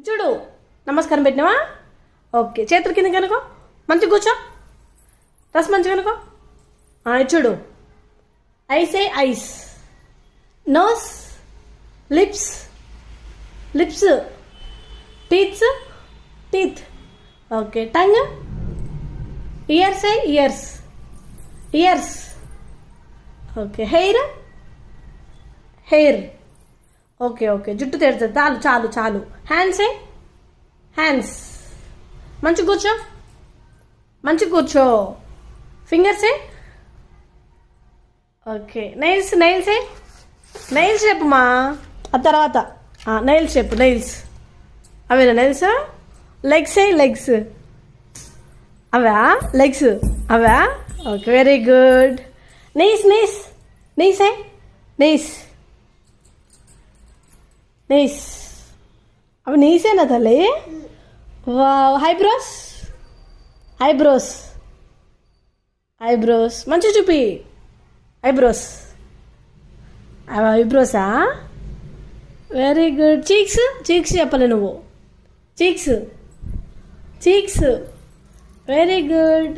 చూడు నమస్కారం పెట్టినావా? ఓకే, చేతుల కింద కనుకో, మంచిగా కూర్చో, డ్రెస్ మంచిగా కనుకో. చూడు, ఐసే eyes, nose, lips, lips, teeths, teeth. Okay, tongue, ears, ears, ears. Okay, hair, hair. Okay okay, జుట్టు తెరుతుంది, చాలు చాలు చాలు. Hands, hands. మంచి కూర్చో, మంచి కూర్చో. Fingers. Okay, nails, nails, nails చెప్పమా. ఆ తర్వాత నెయిల్స్ చెప్పు, నెయిల్స్. అవేనా నెయిల్స్? Legs, legs. అవా లెగ్స్? అవా? Okay, very good. Knees, knees, knees, knees, knees. అవి నీసేనా తల్లి? వావ్. Eyebrows, eyebrows, eyebrows. మంచిగా చూపి, ఐబ్రోస్. అవి ఐబ్రోసా? Very good. చీక్స్, చీక్స్ చెప్పలే నువ్వు. Cheeks, cheeks. Very good.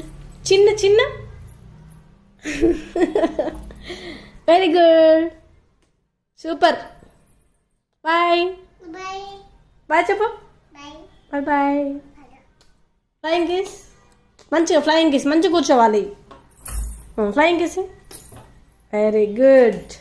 చిన్న చిన్న. Very good, super. Bye bye చెప్పు. Bye bye. Flying kiss. మంచిగా ఫ్లయింగ్ కిస్, మంచిగా కూర్చోవాలి. Flying kiss. Very good.